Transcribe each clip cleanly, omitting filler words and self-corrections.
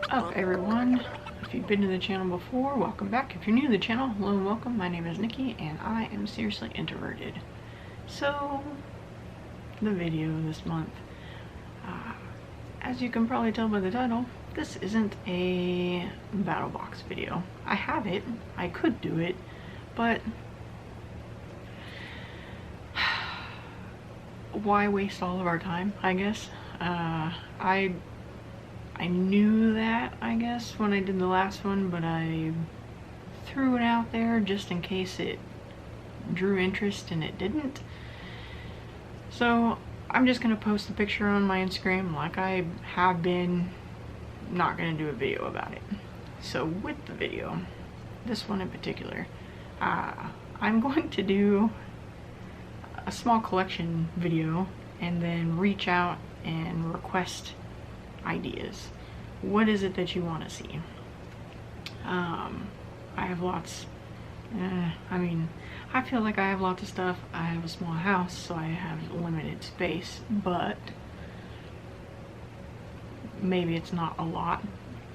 up, everyone? If you've been to the channel before, welcome back. If you're new to the channel, hello and welcome. My name is Nikki and I am seriously introverted. So, the video this month, as you can probably tell by the title, this isn't a Battlbox video. I have it, I could do it, but why waste all of our time, I guess? I knew that, I guess, when I did the last one, but I threw it out there just in case it drew interest, and it didn't. So I'm just gonna post the picture on my Instagram like I have been, not gonna do a video about it. So with the video, this one in particular, I'm going to do a small collection video and then reach out and request ideas. What is it that you want to see? I have lots. I feel like I have lots of stuff. I have a small house, so I have limited space, but maybe it's not a lot.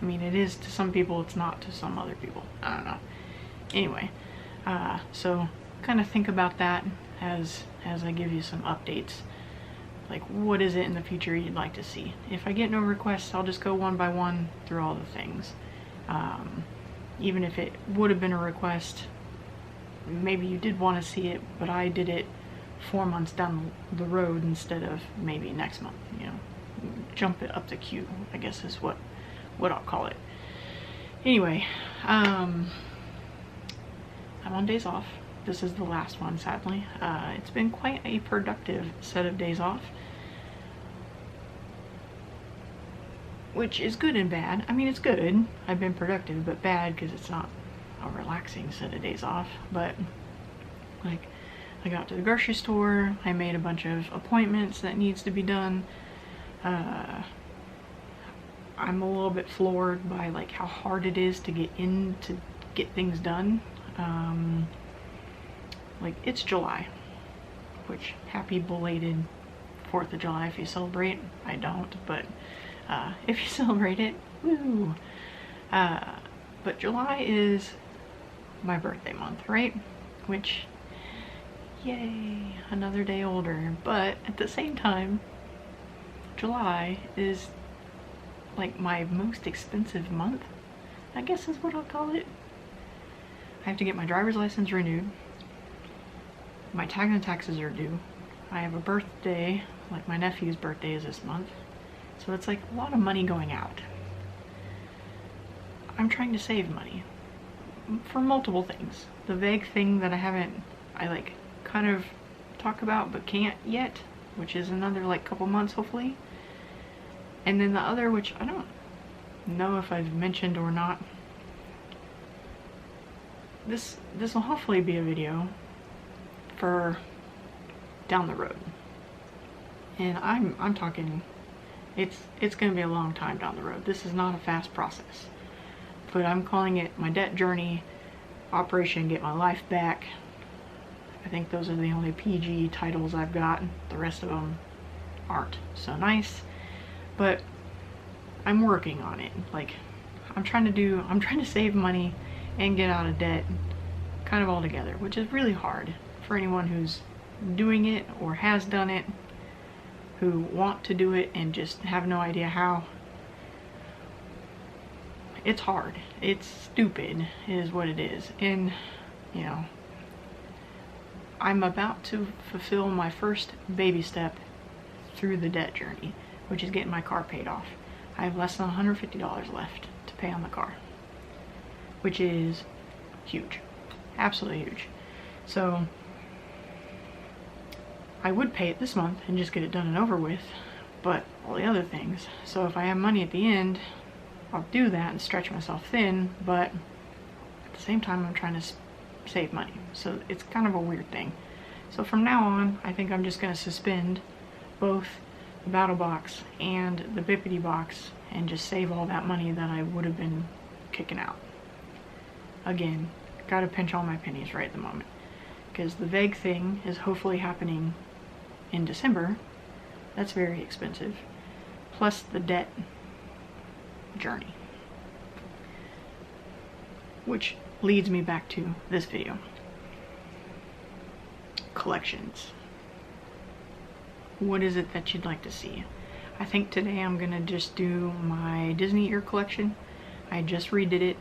I mean, it is to some people, it's not to some other people. I don't know. Anyway, so kind of think about that as I give you some updates. Like, what is it in the future you'd like to see? If I get no requests, I'll just go one by one through all the things. Even if it would have been a request, maybe you did want to see it, but I did it 4 months down the road instead of maybe next month, you know. Jump it up the queue, I guess is what I'll call it. Anyway, I'm on days off. This is the last one, sadly. It's been quite a productive set of days off, which is good and bad. I mean, it's good. I've been productive, but bad because it's not a relaxing set of days off. But, like, I got to the grocery store, I made a bunch of appointments that needs to be done. I'm a little bit floored by, like, how hard it is to get things done. Like, it's July, which, happy belated 4th of July if you celebrate. I don't, but if you celebrate it, woo! But July is my birthday month, right? Which, yay, another day older. But at the same time, July is like my most expensive month, I guess is what I'll call it. I have to get my driver's license renewed. My tag and taxes are due. I have a birthday, like my nephew's birthday is this month. So it's like a lot of money going out. I'm trying to save money for multiple things. The vague thing that I like kind of talk about but can't yet, which is another like couple months hopefully. And then the other, which I don't know if I've mentioned or not. This will hopefully be a video for down the road, and I'm talking it's gonna be a long time down the road. This is not a fast process, but I'm calling it my debt journey, Operation Get My Life Back. I think those are the only PG titles I've got. The rest of them aren't so nice, but I'm working on it. Like, I'm trying to save money and get out of debt kind of all together, which is really hard for anyone who's doing it or has done it, who want to do it and just have no idea how. It's hard. It's stupid is what it is. And, you know, I'm about to fulfill my first baby step through the debt journey, which is getting my car paid off. I have less than $150 left to pay on the car, which is huge. Absolutely huge. So I would pay it this month and just get it done and over with, but all the other things. So if I have money at the end, I'll do that and stretch myself thin, but at the same time I'm trying to save money. So it's kind of a weird thing. So from now on, I think I'm just going to suspend both the Battlbox and the Bippity box and just save all that money that I would have been kicking out. Again, gotta pinch all my pennies right at the moment, because the vague thing is hopefully happening in December. That's very expensive, plus the debt journey. which leads me back to this video. Collections. What is it that you'd like to see? I think today I'm gonna just do my Disney ear collection. I just redid it.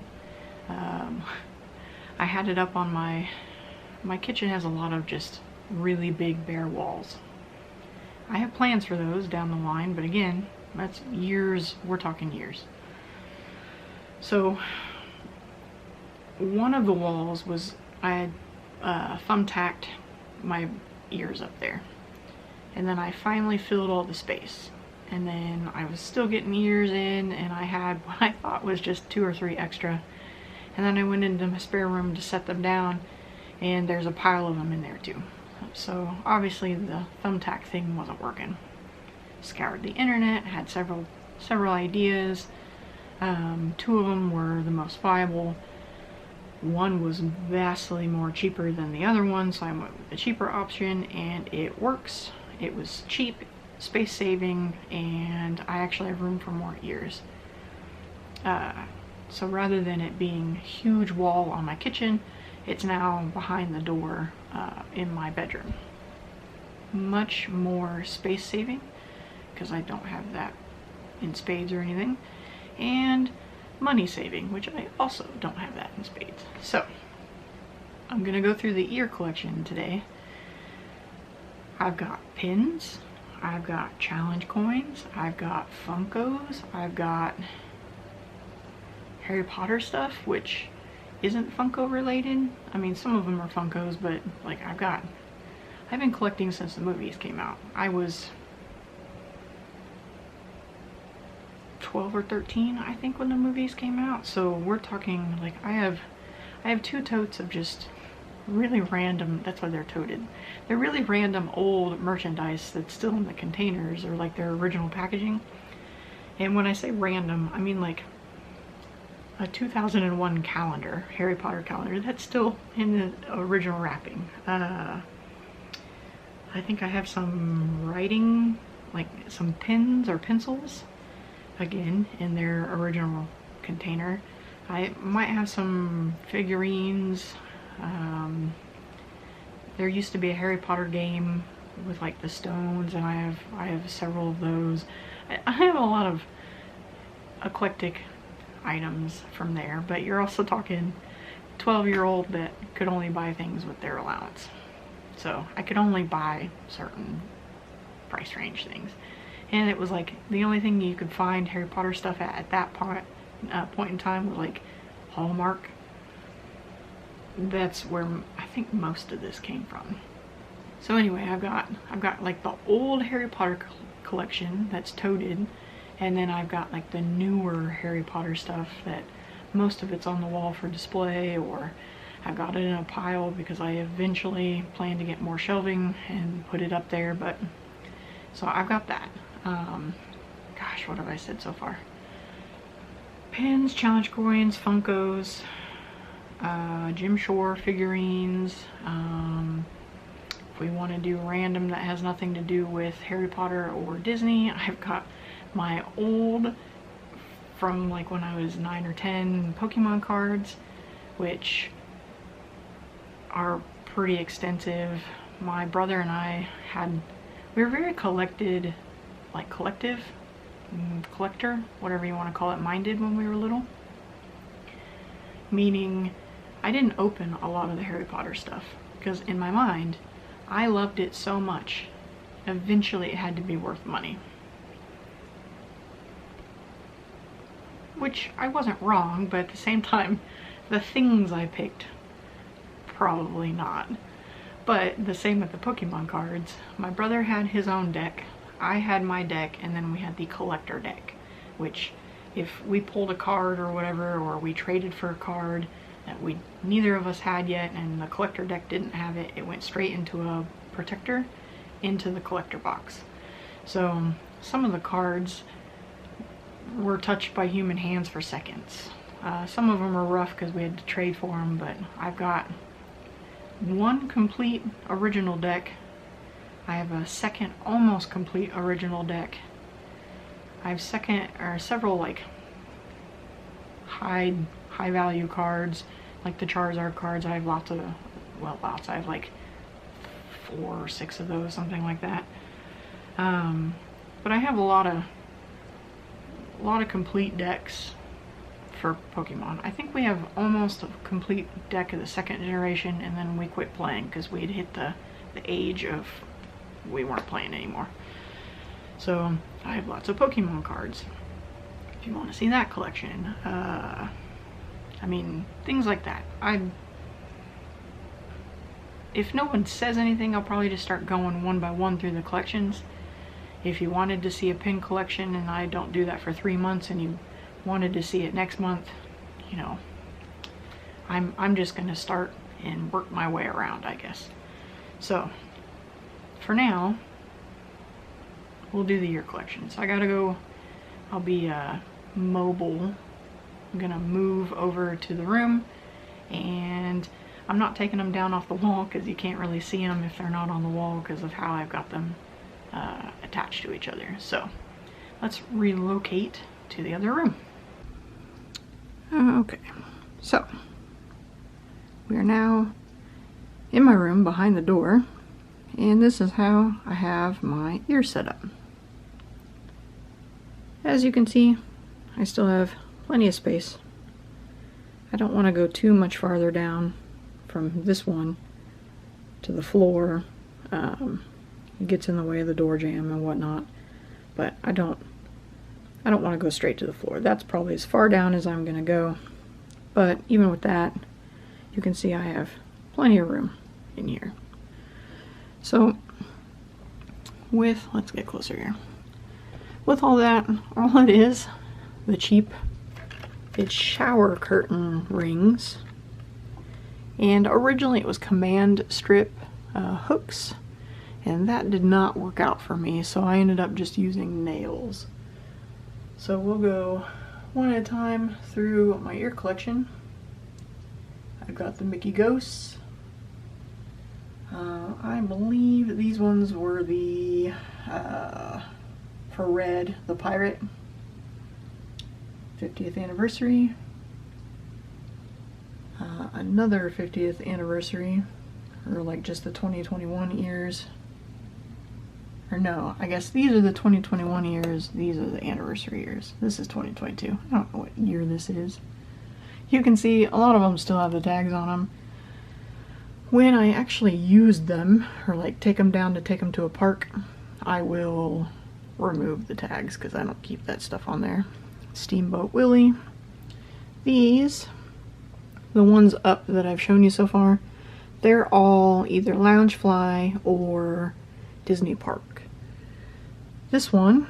I had it up on my kitchen has a lot of just really big bare walls. I have plans for those down the line, but again, that's years, we're talking years. So one of the walls was, I had thumbtacked my ears up there. And then I finally filled all the space. And then I was still getting ears in, and I had what I thought was just 2 or 3 extra. And then I went into my spare room to set them down, and there's a pile of them in there too. So obviously the thumbtack thing wasn't working. Scoured the internet, had several ideas. 2 of them were the most viable. One was vastly more cheaper than the other one, so I went with the cheaper option, and it works. It was cheap, space saving, and I actually have room for more ears. So rather than it being a huge wall on my kitchen, it's now behind the door in my bedroom. Much more space saving, because I don't have that in spades or anything, and money saving, which I also don't have that in spades. So I'm gonna go through the ear collection today. I've got pins, I've got challenge coins, I've got Funkos, I've got Harry Potter stuff, which isn't Funko related. I mean, some of them are Funkos, but like I've been collecting since the movies came out. I was 12 or 13, I think, when the movies came out. So we're talking, like, I have 2 totes of just really random, that's why they're toted. They're really random old merchandise that's still in the containers, or like their original packaging. And when I say random, I mean like a 2001 calendar, Harry Potter calendar, that's still in the original wrapping. I think I have some writing, like some pens or pencils, again, in their original container. I might have some figurines. There used to be a Harry Potter game with like the stones, and I have several of those. I have a lot of eclectic items from there, but you're also talking 12-year-old that could only buy things with their allowance. So I could only buy certain price range things. And it was like the only thing you could find Harry Potter stuff at that point in time was like Hallmark. That's where I think most of this came from. So anyway, I've got like the old Harry Potter collection that's toted, and then I've got like the newer Harry Potter stuff that most of it's on the wall for display, or I've got it in a pile because I eventually plan to get more shelving and put it up there. But so I've got that. Gosh, what have I said so far? Pins, challenge coins, Funkos, Jim Shore figurines. If we want to do random that has nothing to do with Harry Potter or Disney, I've got my old, from like when I was 9 or 10, Pokemon cards, which are pretty extensive. My brother and I we were very collector, whatever you want to call it, minded when we were little. Meaning, I didn't open a lot of the Harry Potter stuff, because in my mind, I loved it so much, eventually it had to be worth money. Which I wasn't wrong, but at the same time, the things I picked, probably not. But the same with the Pokemon cards. My brother had his own deck, I had my deck, and then we had the collector deck, which if we pulled a card or whatever, or we traded for a card that neither of us had yet, and the collector deck didn't have it, it went straight into a protector, into the collector box. So some of the cards were touched by human hands for seconds. Some of them are rough because we had to trade for them, but I've got one complete original deck. I have a second almost complete original deck. I have several like hide high value cards, like the Charizard cards. I have lots of, well, lots. I have like 4 or 6 of those, something like that. But I have a lot of complete decks for Pokemon. I think we have almost a complete deck of the 2nd generation, and then we quit playing because we'd hit the age of we weren't playing anymore. So I have lots of Pokemon cards. If you want to see that collection, I mean, things like that. If no one says anything, I'll probably just start going one by one through the collections. If you wanted to see a pin collection and I don't do that for 3 months and you wanted to see it next month, you know, I'm just gonna start and work my way around, I guess. So for now, we'll do the year collections. I gotta go. I'll be mobile. I'm gonna move over to the room, and I'm not taking them down off the wall because you can't really see them if they're not on the wall because of how I've got them attached to each other. So let's relocate to the other room. Okay, so we are now in my room behind the door, and this is how I have my ears set up. As you can see, I still have plenty of space. I don't want to go too much farther down from this one to the floor. It gets in the way of the door jamb and whatnot, but I don't want to go straight to the floor. That's probably as far down as I'm going to go, but even with that, you can see I have plenty of room in here. So let's get closer here. With all that, all it is, the cheap, it's shower curtain rings. And originally it was command strip hooks, and that did not work out for me, so I ended up just using nails. So we'll go one at a time through my ear collection. I've got the Mickey Ghosts. I believe these ones were the, for red, the Pirate 50th anniversary. Another 50th anniversary, or like just the 2021 ears. Or no, I guess these are the 2021 years, these are the anniversary years. This is 2022. I don't know what year this is. You can see a lot of them still have the tags on them. When I actually use them, or like take them down to take them to a park, I will remove the tags because I don't keep that stuff on there. Steamboat Willie. These, the ones up that I've shown you so far, they're all either Loungefly or Disney Park. This one,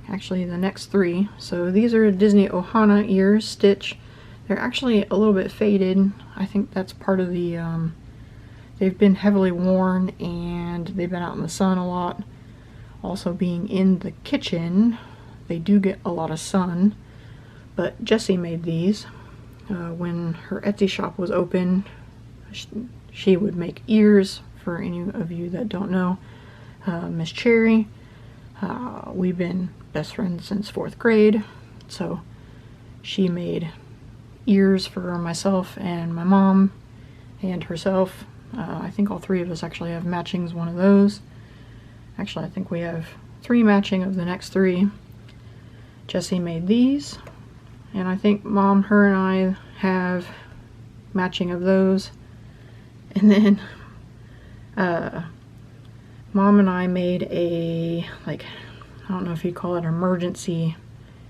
actually the next 3, so these are Disney Ohana ears, Stitch. They're actually a little bit faded. I think that's part of the, they've been heavily worn and they've been out in the sun a lot. Also being in the kitchen, they do get a lot of sun, but Jessie made these. When her Etsy shop was open, she would make ears, for any of you that don't know. Miss Cherry, we've been best friends since 4th grade, so she made ears for myself and my mom and herself. I think all 3 of us actually have matchings, one of those. Actually, I think we have 3 matching of the next 3. Jessie made these, and I think Mom, her and I have matching of those. And then Mom and I made a, like, I don't know if you'd call it emergency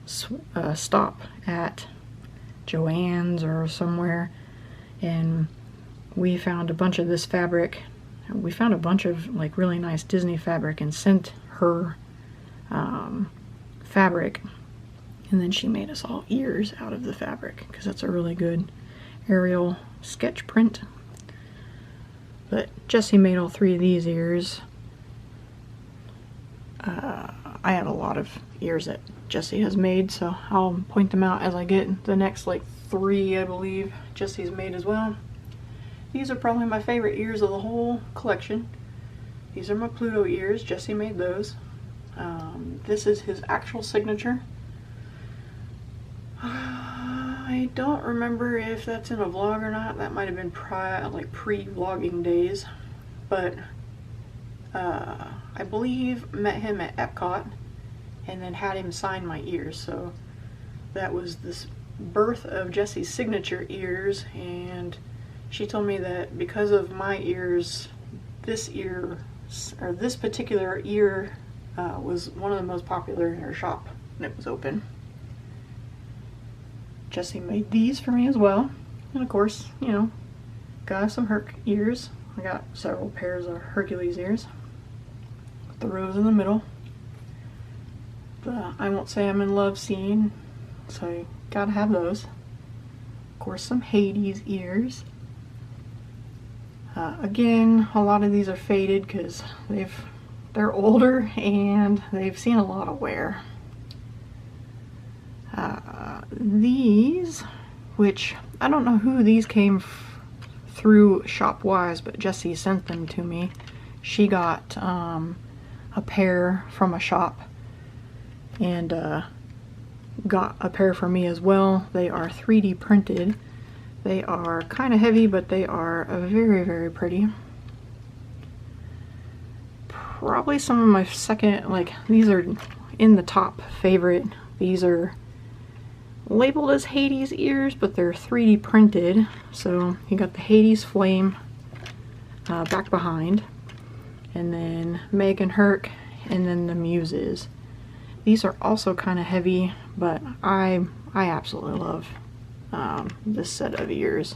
stop at Joann's or somewhere, and we found a bunch of this fabric. We found a bunch of like really nice Disney fabric and sent her fabric, and then she made us all ears out of the fabric because that's a really good aerial sketch print. But Jessie made all 3 of these ears. I have a lot of ears that Jessie has made, so I'll point them out as I get the next like 3, I believe, Jessie's made as well. These are probably my favorite ears of the whole collection. These are my Pluto ears. Jessie made those. This is his actual signature. I I don't remember if that's in a vlog or not. That might have been pre-vlogging days, but I believe met him at Epcot and then had him sign my ears. So that was this birth of Jessie's signature ears, and she told me that because of my ears, this particular ear was one of the most popular in her shop when it was open. Jessie made these for me as well, and of course, you know, got some Herc ears. I got several pairs of Hercules ears with the rose in the middle. The I Won't Say I'm in Love scene, so you gotta have those. Of course, some Hades ears. Again, a lot of these are faded because they're older and they've seen a lot of wear. These, which I don't know who these came through Shopwise, but Jessie sent them to me. She got a pair from a shop and got a pair for me as well. They are 3D printed. They are kind of heavy, but they are very, very pretty. Probably some of my second, like, these are in the top favorite. These are labeled as Hades ears, but they're 3D printed. So you got the Hades flame back behind, and then Meg and Herc, and then the Muses. These are also kind of heavy, but I absolutely love this set of ears.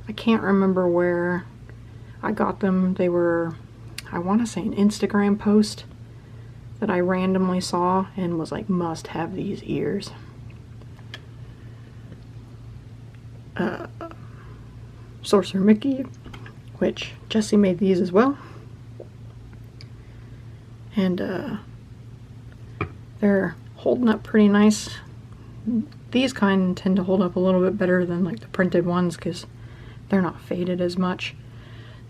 I can't remember where I got them. They were, I want to say, an Instagram post that I randomly saw and was like, must have these ears. Sorcerer Mickey, which Jessie made these as well, and they're holding up pretty nice. These kind tend to hold up a little bit better than like the printed ones because they're not faded as much.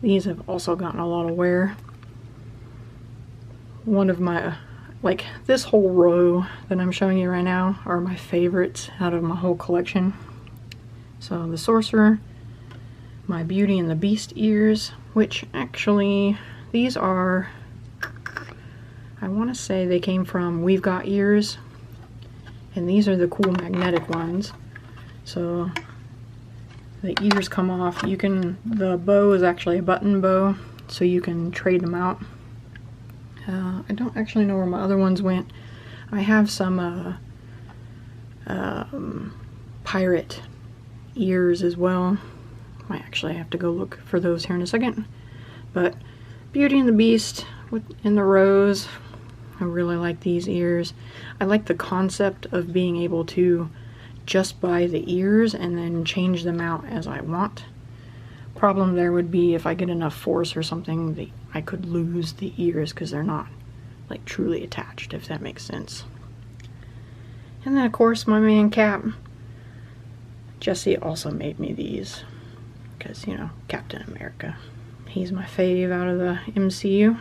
These have also gotten a lot of wear. One of my, like, this whole row that I'm showing you right now are my favorites out of my whole collection. So the Sorcerer, my Beauty and the Beast ears, which actually, these are, I want to say they came from We've Got Ears, and these are the cool magnetic ones. So the ears come off. You can, the bow is actually a button bow, so you can trade them out. I don't actually know where my other ones went. I have some pirate ears as well. Might actually have to go look for those here in a second. But Beauty and the Beast in the rose. I really like these ears. I like the concept of being able to just buy the ears and then change them out as I want. Problem there would be if I get enough force or something, I could lose the ears because they're not like truly attached, if that makes sense. And then of course my man Cap. Jessie also made me these because, you know, Captain America. He's my fave out of the MCU.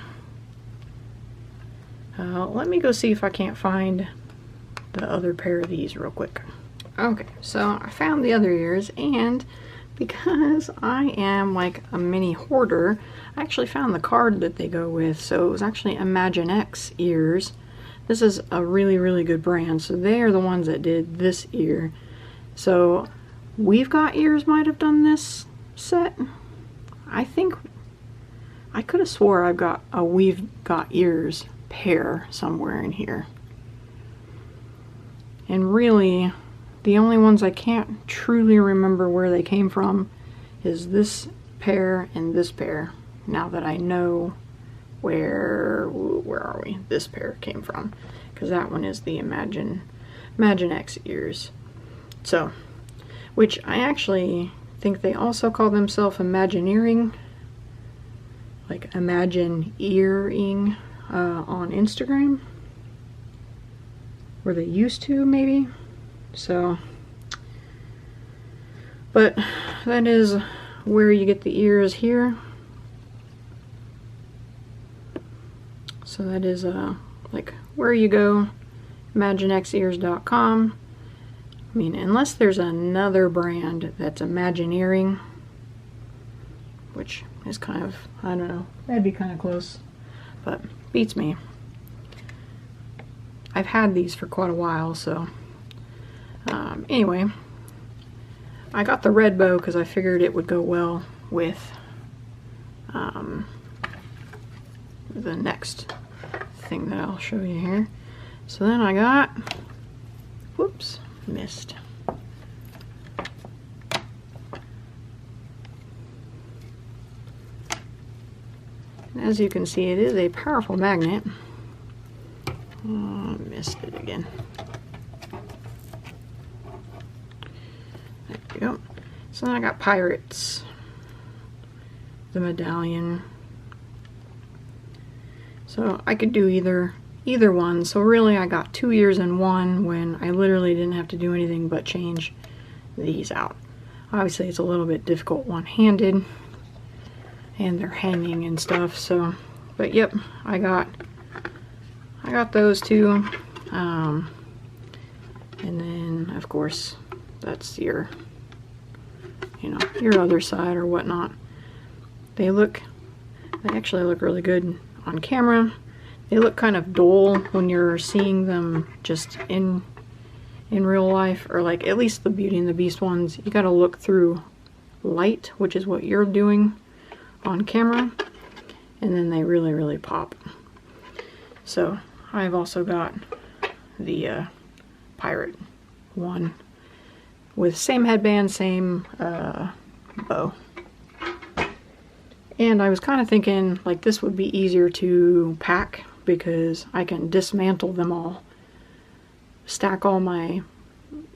Let me go see if I can't find the other pair of these real quick. Okay, so I found the other ears, and because I am like a mini hoarder, I actually found the card that they go with. So it was actually Imaginext ears. This is a really, really good brand. So they are the ones that did this ear. So We've Got Ears might have done this set. I think I could have swore I've got a We've Got Ears pair somewhere in here. And really, the only ones I can't truly remember where they came from is this pair and this pair. Now that I know where are we? This pair came from, because that one is the Imaginext ears. So, which I actually think they also call themselves Imagineering, like Imagine Earring on Instagram, or they used to maybe. So, but that is where you get the ears here. So that is like where you go, imaginexears.com. I mean, unless there's another brand that's Imagineering, which is kind of, I don't know, that'd be kind of close, but beats me. I've had these for quite a while, so anyway, I got the red bow because I figured it would go well with the next thing that I'll show you here. So then I got, whoops, missed. As you can see, it is a powerful magnet. Oh, missed it again. There we go. So then I got Pirates, the medallion. So I could do either one. So really I got 2 ears in one when I literally didn't have to do anything but change these out. Obviously it's a little bit difficult one-handed, and they're hanging and stuff, so, but yep, I got those two, and then of course that's your, you know, your other side or whatnot. They actually look really good on camera. They look kind of dull when you're seeing them just in real life, or like at least the Beauty and the Beast ones. You got to look through light, which is what you're doing on camera, and then they really pop. So I've also got the pirate one with same headband, same bow. And I was kind of thinking like this would be easier to pack because I can dismantle them all, stack all my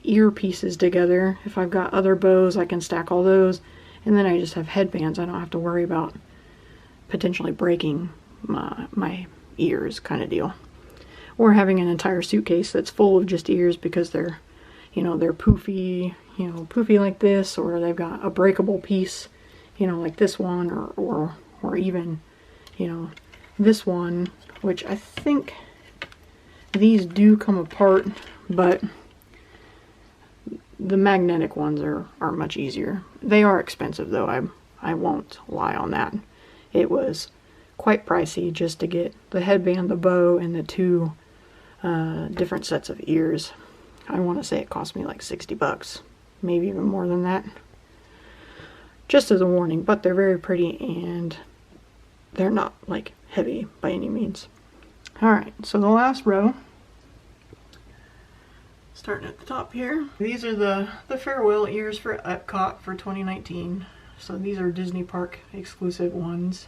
ear pieces together. If I've got other bows, I can stack all those, and then I just have headbands. I don't have to worry about potentially breaking my ears, kind of deal. Or having an entire suitcase that's full of just ears because they're, you know, they're poofy, you know, poofy like this, or they've got a breakable piece, you know, like this one, or even, you know, this one, which I think these do come apart, but the magnetic ones are much easier. They are expensive though, I won't lie on that. It was quite pricey just to get the headband, the bow, and the two different sets of ears. I want to say it cost me like 60 bucks, maybe even more than that. Just as a warning, but they're very pretty and they're not like heavy by any means. Alright, so the last row, starting at the top here. These are the farewell ears for Epcot for 2019. So these are Disney Park exclusive ones.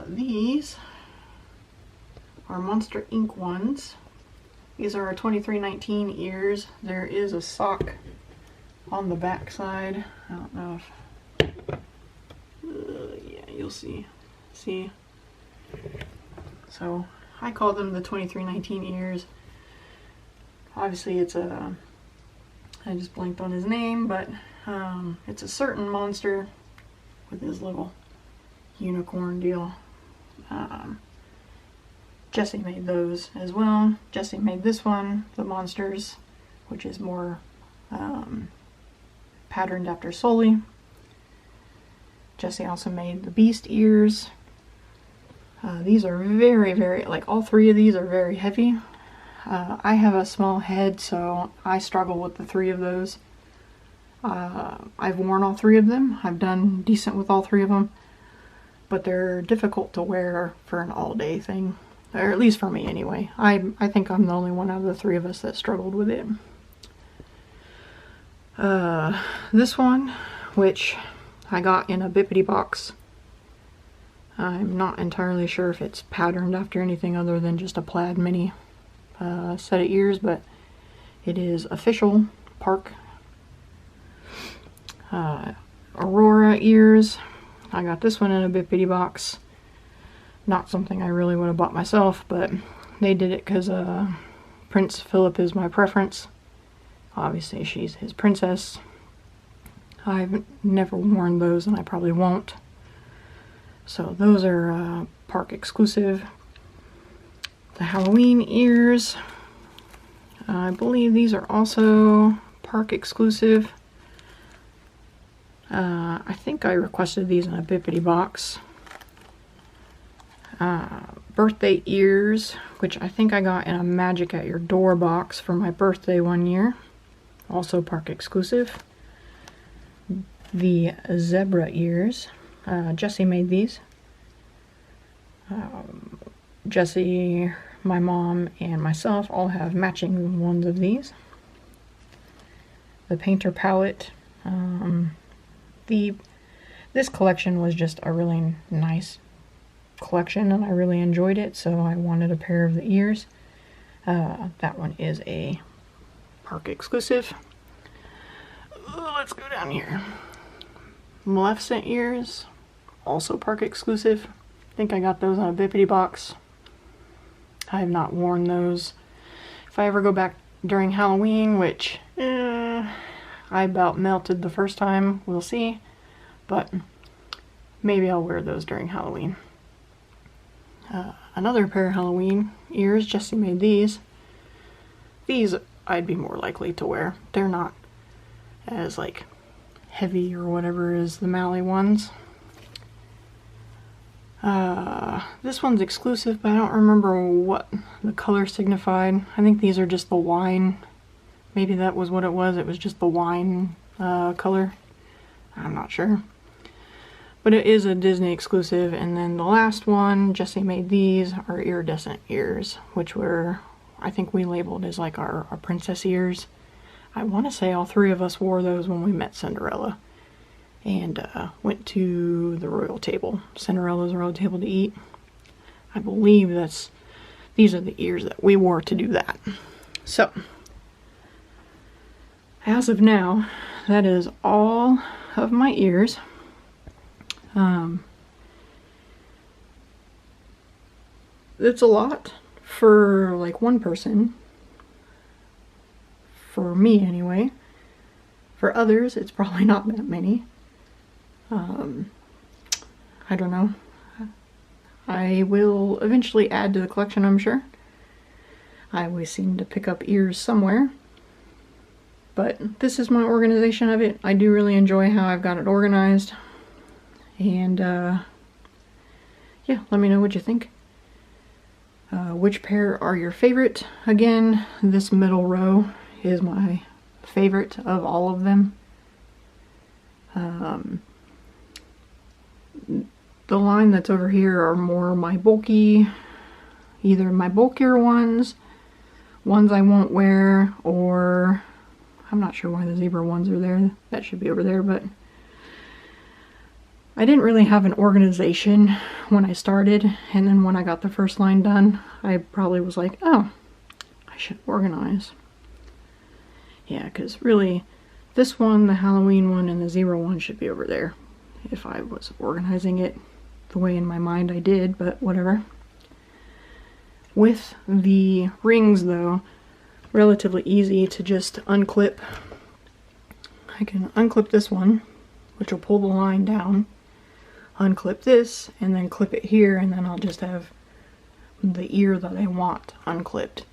These are Monster Inc. ones. These are our 2319 ears. There is a sock on the back side. I don't know if yeah, you'll see. So I call them the 2319 ears. Obviously it's a, I just blanked on his name, but it's a certain monster with his little unicorn deal. Jesse made those as well. Jesse made this one, the monsters, which is more patterned after Sully. Jesse also made the Beast ears. These are very, like all three of these are very heavy. I have a small head, so I struggle with the three of those. I've worn all three of them. I've done decent with all three of them, but they're difficult to wear for an all-day thing, or at least for me anyway. I think I'm the only one out of the three of us that struggled with it. This one, which I got in a Bippity box. I'm not entirely sure if it's patterned after anything other than just a plaid mini set of ears, but it is official park Aurora ears. I got this one in a Bippity box. Not something I really would have bought myself, but they did it because Prince Philip is my preference. Obviously she's his princess. I've never worn those and I probably won't. So those are park exclusive. The Halloween ears. I believe these are also park exclusive. I think I requested these in a Bippity box. Birthday ears, which I think I got in a Magic at Your Door box for my birthday one year. Also park exclusive. The zebra ears. Jessie made these. Jessie, my mom, and myself all have matching ones of these. The painter palette. This collection was just a really nice collection and I really enjoyed it, so I wanted a pair of the ears. That one is a park exclusive. Let's go down here. Maleficent ears, also park exclusive. I think I got those on a Bippity box. I have not worn those. If I ever go back during Halloween, which I about melted the first time, we'll see. But maybe I'll wear those during Halloween. Another pair of Halloween ears, Jessie made these. These I'd be more likely to wear. They're not as like heavy or whatever as the Mally ones. This one's exclusive, but I don't remember what the color signified. I think these are just the wine. Maybe that was what it was. It was just the wine color. I'm not sure. But it is a Disney exclusive. And then the last one, Jessie made these, are iridescent ears, which were, I think we labeled as like our princess ears. I want to say all three of us wore those when we met Cinderella and went to the royal table, Cinderella's royal table, to eat. I believe these are the ears that we wore to do that. So, as of now, that is all of my ears. It's a lot for like one person. For me anyway. For others, it's probably not that many. I don't know. I will eventually add to the collection, I'm sure. I always seem to pick up ears somewhere. But this is my organization of it. I do really enjoy how I've got it organized. And yeah, let me know what you think. Which pair are your favorite? Again, this middle row is my favorite of all of them. The line that's over here are more my bulky, either my bulkier ones I won't wear, or I'm not sure why the zebra ones are there. That should be over there, but I didn't really have an organization when I started, and then when I got the first line done, I probably was like, oh, I should organize. Yeah, because really, this one, the Halloween one, and the zebra one should be over there if I was organizing it the way in my mind I did, but whatever. With the rings, though, relatively easy to just unclip. I can unclip this one, which will pull the line down, unclip this, and then clip it here, and then I'll just have the ear that I want unclipped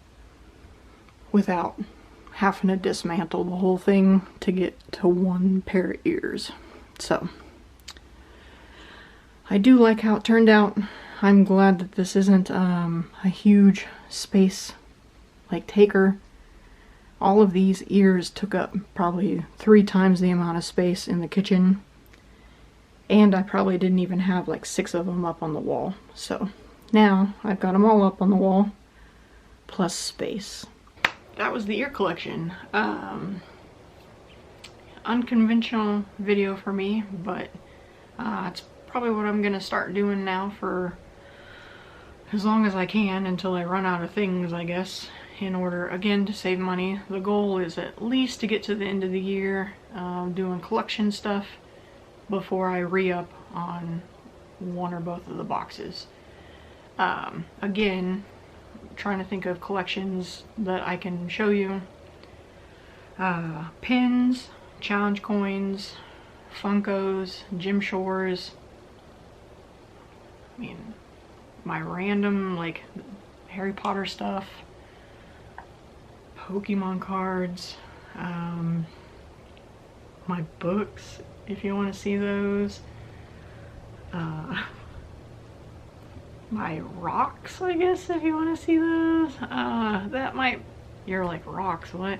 without having to dismantle the whole thing to get to one pair of ears. So, I do like how it turned out. I'm glad that this isn't a huge space like taker. All of these ears took up probably 3 times the amount of space in the kitchen. And I probably didn't even have like 6 of them up on the wall. So now I've got them all up on the wall, plus space. That was the ear collection. Unconventional video for me, but it's probably what I'm gonna start doing now for as long as I can until I run out of things, I guess, in order, again, to save money. The goal is at least to get to the end of the year doing collection stuff before I re-up on one or both of the boxes. Again, trying to think of collections that I can show you. Pins, challenge coins, Funkos, Jim Shores. I mean, my random, like, Harry Potter stuff. Pokemon cards, my books, if you want to see those, my rocks, I guess, if you want to see those. That might, you're like, rocks, what?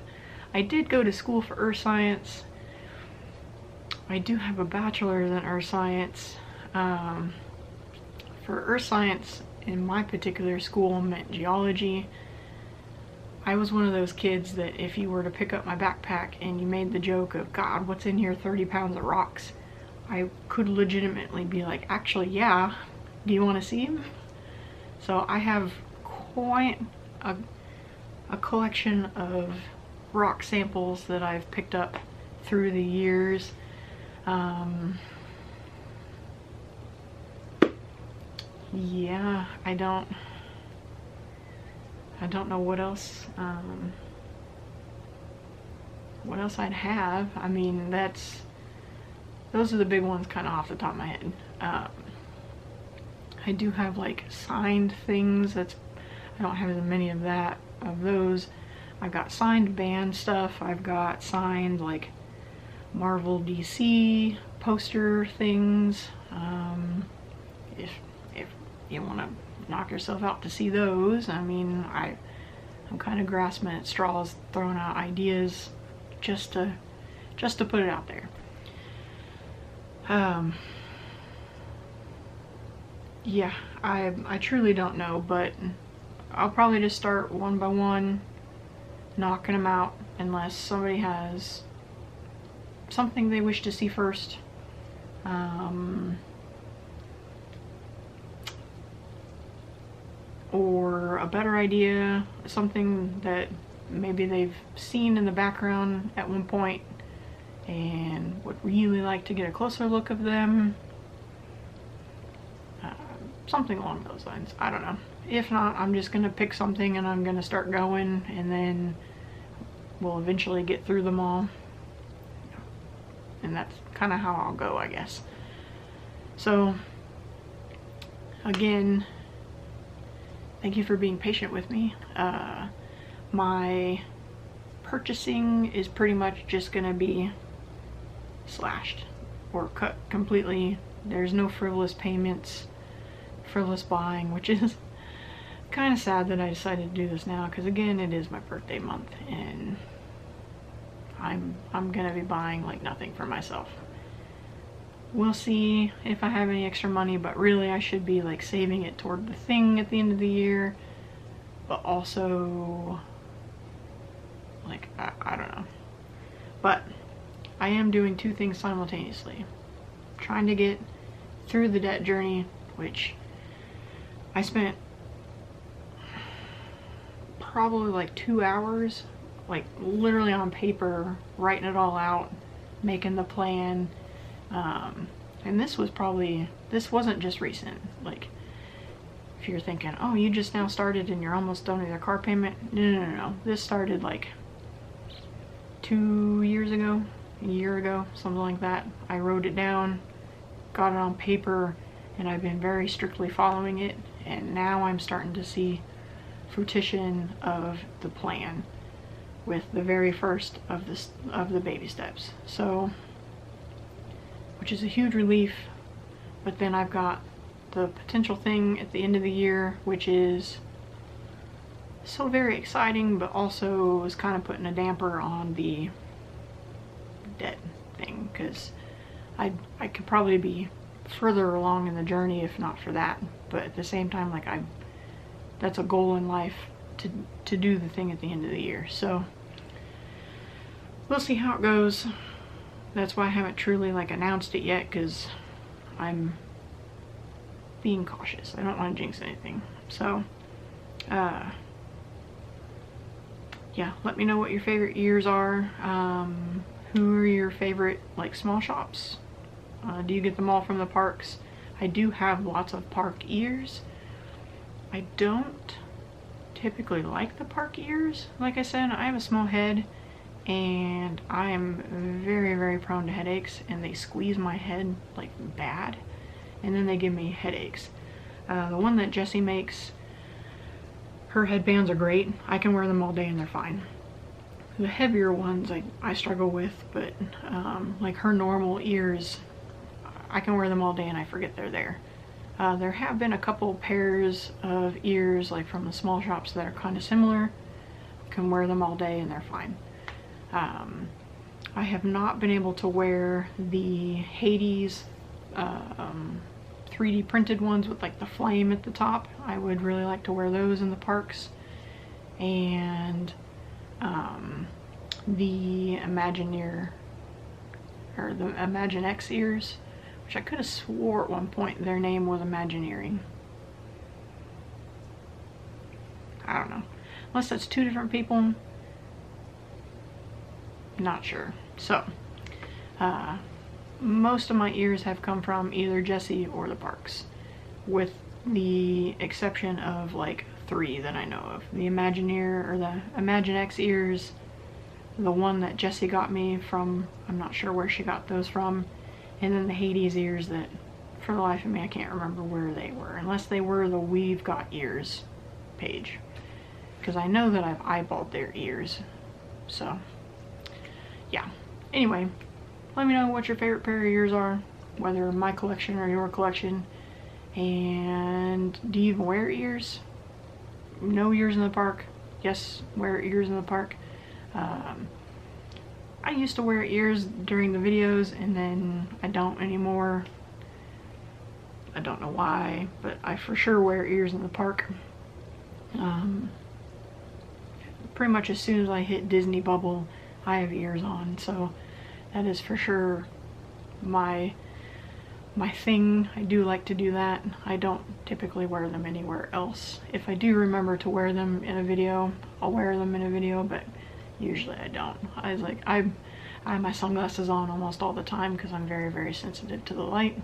I did go to school for earth science. I do have a bachelor's in earth science. For earth science in my particular school meant geology. I was one of those kids that if you were to pick up my backpack and you made the joke of, God, what's in here, 30 pounds of rocks, I could legitimately be like, actually, yeah, do you want to see them? So I have quite a collection of rock samples that I've picked up through the years. Yeah, I don't know what else I'd have. I mean, those are the big ones kind of off the top of my head. I do have like signed things. I don't have as many of those. I've got signed band stuff. I've got signed like Marvel DC poster things. If you want to knock yourself out to see those, I mean, I'm kind of grasping at straws, throwing out ideas just to put it out there. Yeah, I truly don't know, but I'll probably just start one by one, knocking them out, unless somebody has something they wish to see first. Or a better idea, something that maybe they've seen in the background at one point and would really like to get a closer look of them. Something along those lines. I don't know. If not, I'm just gonna pick something and I'm gonna start going, and then we'll eventually get through them all. And that's kind of how I'll go, I guess. So again, thank you for being patient with me. My purchasing is pretty much just gonna be slashed or cut completely. There's no frivolous payments, frivolous buying, which is kind of sad that I decided to do this now, because again, it is my birthday month and I'm gonna be buying like nothing for myself. We'll see if I have any extra money, but really I should be like saving it toward the thing at the end of the year, but also like I don't know. But I am doing two things simultaneously. Trying to get through the debt journey, which I spent probably like 2 hours, like literally on paper, writing it all out, making the plan. And this wasn't just recent. Like, if you're thinking, oh, you just now started and you're almost done with your car payment. No. This started like 2 years ago, a year ago, something like that. I wrote it down, got it on paper, and I've been very strictly following it. And now I'm starting to see fruition of the plan with the very first of the baby steps. So, which is a huge relief. But then I've got the potential thing at the end of the year, which is so very exciting, but also is kind of putting a damper on the debt thing, because I could probably be further along in the journey if not for that. But at the same time, like, that's a goal in life to do the thing at the end of the year. So we'll see how it goes. That's why I haven't truly like announced it yet, because I'm being cautious. I don't want to jinx anything. So yeah, let me know what your favorite years are. Who are your favorite like small shops? Do you get them all from the parks? I do have lots of park ears. I don't typically like the park ears. Like I said, I have a small head and I am very, very prone to headaches, and they squeeze my head like bad, and then they give me headaches. The one that Jessie makes, her headbands are great. I can wear them all day and they're fine. the heavier ones I struggle with, but like her normal ears, I can wear them all day and I forget they're there. There have been a couple pairs of ears like from the small shops that are kind of similar. Can wear them all day and they're fine. I have not been able to wear the Hades 3D printed ones with like the flame at the top. I would really like to wear those in the parks. And the Imagineer, or the Imaginex ears, which I could have swore at one point their name was Imagineering. I don't know. Unless that's two different people. Not sure. So, most of my ears have come from either Jessie or the parks, with the exception of like 3 that I know of. The Imagineer, or the Imaginex ears, the one that Jessie got me from, I'm not sure where she got those from, and then the Hades ears that, for the life of me, I can't remember where they were, unless they were the We've Got Ears page, because I know that I've eyeballed their ears. So, yeah. Anyway, let me know what your favorite pair of ears are, whether my collection or your collection, and do you even wear ears? No ears in the park? Yes, wear ears in the park. I used to wear ears during the videos and then I don't anymore. I don't know why, but I for sure wear ears in the park. Pretty much as soon as I hit Disney bubble, I have ears on, so that is for sure my thing. I do like to do that. I don't typically wear them anywhere else. If I do remember to wear them in a video, I'll wear them in a video, but usually I don't. I have my sunglasses on almost all the time because I'm very, very sensitive to the light.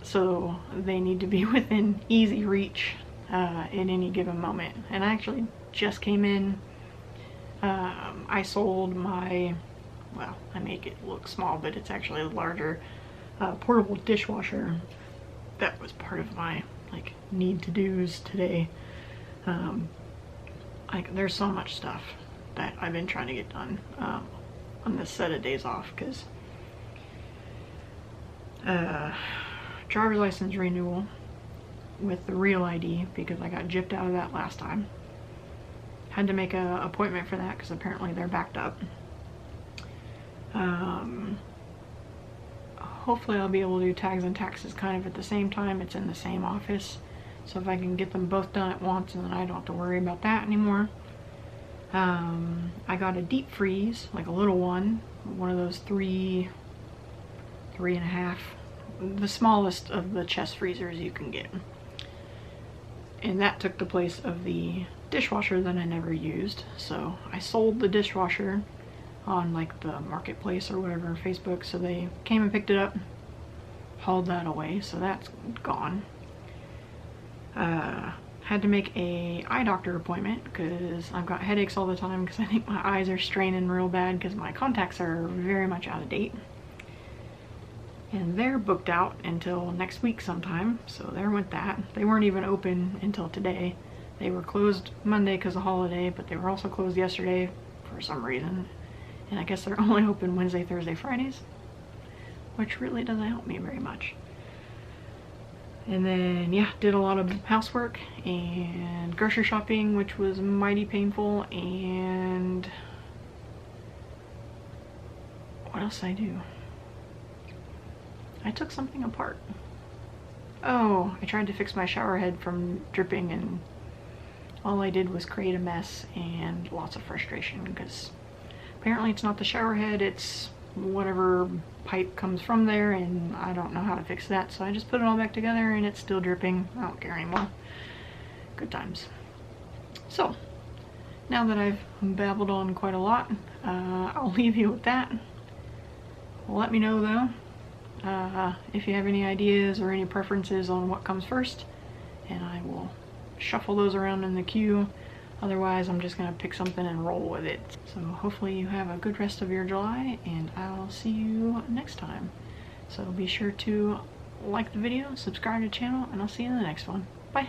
So they need to be within easy reach in any given moment. And I actually just came in. I sold my, well, I make it look small, but it's actually larger, portable dishwasher. That was part of my like need to do's today. Like there's so much stuff that I've been trying to get done on this set of days off, because driver's license renewal with the real ID, because I got gypped out of that last time. Had to make an appointment for that because apparently they're backed up. Hopefully I'll be able to do tags and taxes kind of at the same time. It's in the same office, so if I can get them both done at once, and then I don't have to worry about that anymore. I got a deep freeze, like a little one of those 3.5, the smallest of the chest freezers you can get, and that took the place of the dishwasher that I never used. So I sold the dishwasher on like the marketplace or whatever, Facebook, so they came and picked it up, hauled that away, so that's gone. Had to make a eye doctor appointment because I've got headaches all the time, because I think my eyes are straining real bad because my contacts are very much out of date. And they're booked out until next week sometime, so there went that. They weren't even open until today. They were closed Monday because of holiday, but they were also closed yesterday for some reason. And I guess they're only open Wednesday, Thursday, Fridays, which really doesn't help me very much. And then, yeah, did a lot of housework and grocery shopping, which was mighty painful. And what else did I do? I took something apart. Oh, I tried to fix my shower head from dripping, and all I did was create a mess and lots of frustration, because apparently it's not the shower head, it's whatever pipe comes from there, and I don't know how to fix that, so I just put it all back together and it's still dripping. I don't care anymore. Good times. So now that I've babbled on quite a lot, I'll leave you with that. Let me know though if you have any ideas or any preferences on what comes first, and I will shuffle those around in the queue. Otherwise, I'm just gonna pick something and roll with it. So hopefully you have a good rest of your July, and I'll see you next time. So be sure to like the video, subscribe to the channel, and I'll see you in the next one. Bye.